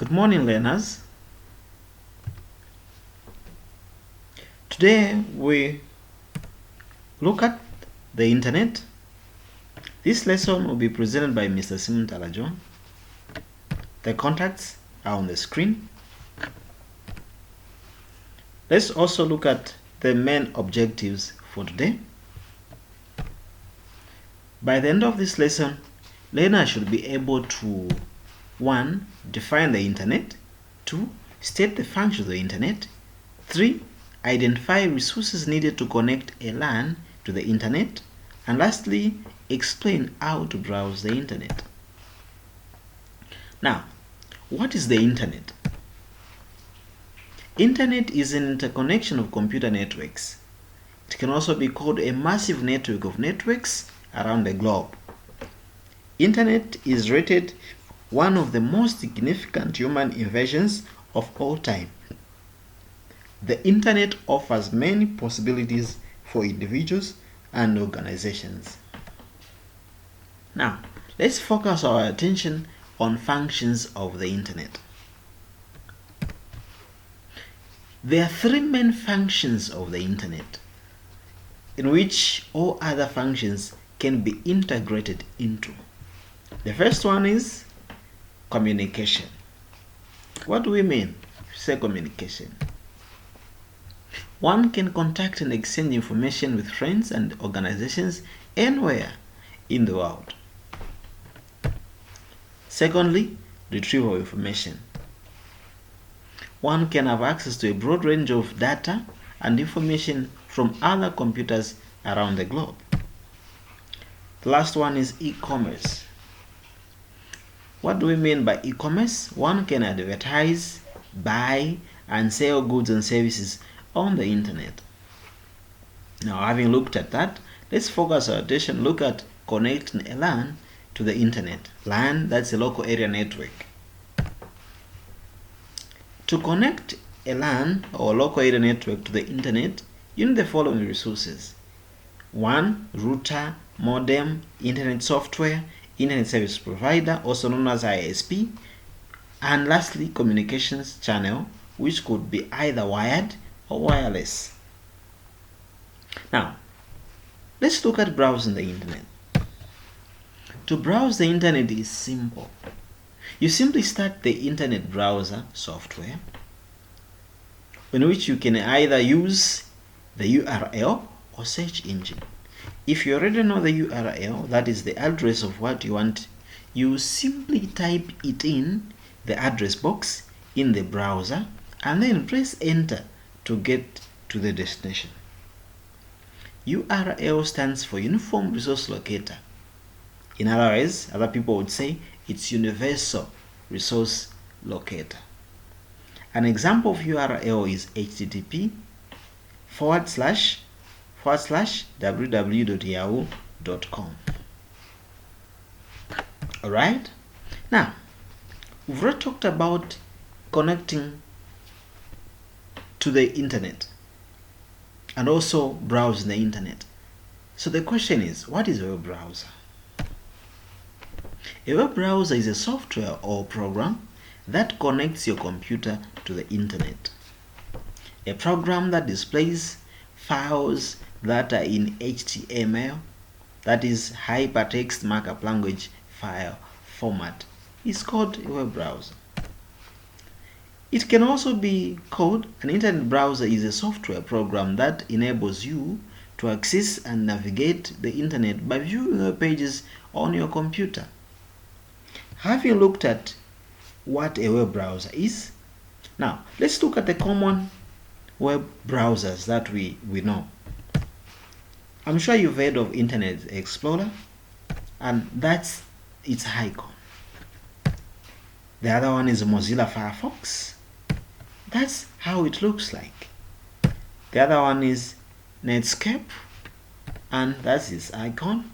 Good morning, learners. Today we look at the internet. This lesson will be presented by Mr. Simuntala J. The contacts are on the screen. Let's also look at the main objectives for today. By the end of this lesson, learners should be able to 1. Define the internet, 2. State the functions of the internet, 3. Identify resources needed to connect a LAN to the internet, and lastly, explain how to browse the internet. Now, what is the internet? Internet is an interconnection of computer networks. It can also be called a massive network of networks around the globe. Internet is rated one of the most significant human inventions of all time. The internet offers many possibilities for individuals and organizations. Now, let's focus our attention on functions of the internet. There are 3 main functions of the internet, in which all other functions can be integrated into. The first one is communication. What do we mean if we say communication? One can contact and exchange information with friends and organizations anywhere in the world. Secondly, retrieval of information. One can have access to a broad range of data and information from other computers around the globe. The last one is e-commerce. What do we mean by e-commerce? One can advertise, buy, and sell goods and services on the internet. Now, having looked at that, let's focus our attention, look at connecting a LAN to the internet. LAN, that's a local area network. To connect a LAN or local area network to the internet, you need the following resources. 1. Router, modem, internet software, internet service provider, also known as ISP, and lastly, communications channel, which could be either wired or wireless. Now, let's look at browsing the internet. To browse the internet is simple. You simply start the internet browser software, in which you can either use the URL or search engine. If you already know the URL, that is the address of what you want, you simply type it in the address box in the browser and then press enter to get to the destination. URL stands for Uniform Resource Locator. In other words, other people would say it's Universal Resource Locator. An example of URL is http://www.yahoo.com. Alright? Now, we've already talked about connecting to the internet and also browsing the internet. So the question is, what is a web browser? A web browser is a software or program that connects your computer to the internet. A program that displays files that are in HTML, that is hypertext markup language file format, is called a web browser. It can also be called an internet browser is a software program that enables you to access and navigate the internet by viewing web pages on your computer. Having looked at what a web browser is, now let's look at the common web browsers that we know. I'm sure you've heard of Internet Explorer, and that's its icon. The other one is Mozilla Firefox. That's how it looks like. The other one is Netscape, and that's its icon.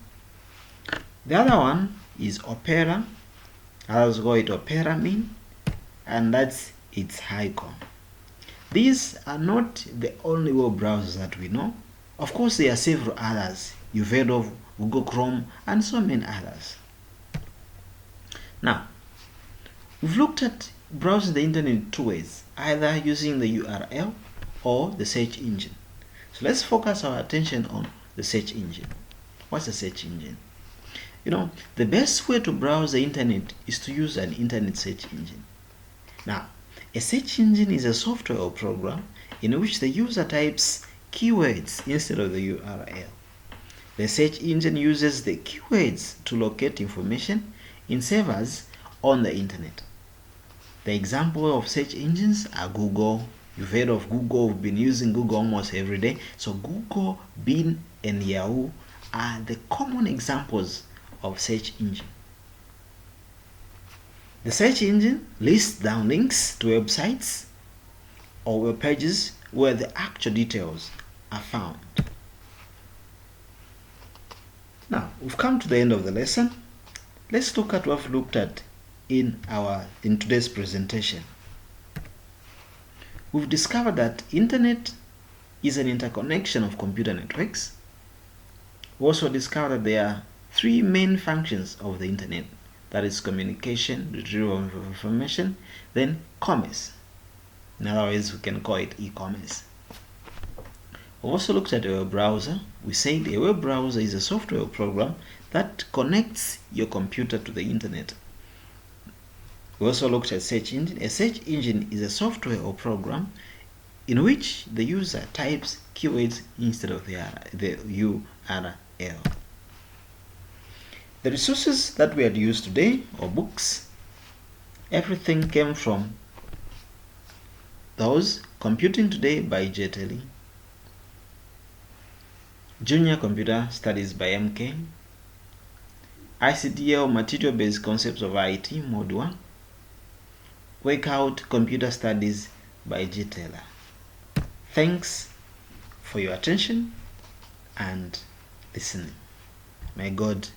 The other one is Opera. Others call it Opera Min, and that's its icon. These are not the only web browsers that we know. Of course, there are several others. You've heard of Google Chrome and so many others. Now, we've looked at browsing the internet in two ways, either using the URL or the search engine. So let's focus our attention on the search engine. What's a search engine? The best way to browse the internet is to use an internet search engine. Now, a search engine is a software or program in which the user types keywords instead of the URL. The search engine uses the keywords to locate information in servers on the internet. The example of search engines are Google. You've heard of Google. We've been using Google almost every day. So Google, Bing, and Yahoo are the common examples of search engine. The search engine lists down links to websites or web pages where the actual details are found. Now, we've come to the end of the lesson. Let's look at what we've looked at in today's presentation. We've discovered that internet is an interconnection of computer networks. We also discovered that there are three main functions of the internet. That is communication, retrieval of information, then commerce. In other words, we can call it e-commerce. We also looked at a web browser. We said a web browser is a software program that connects your computer to the internet. We also looked at search engine. A search engine is a software or program in which the user types keywords instead of the URL. The resources that we had used today, or books, everything came from those: Computing Today by J. Telly, Junior Computer Studies by MK, ICDL Material-Based Concepts of IT, Mod 1, Workout Computer Studies by J. Taylor. Thanks for your attention and listening. May God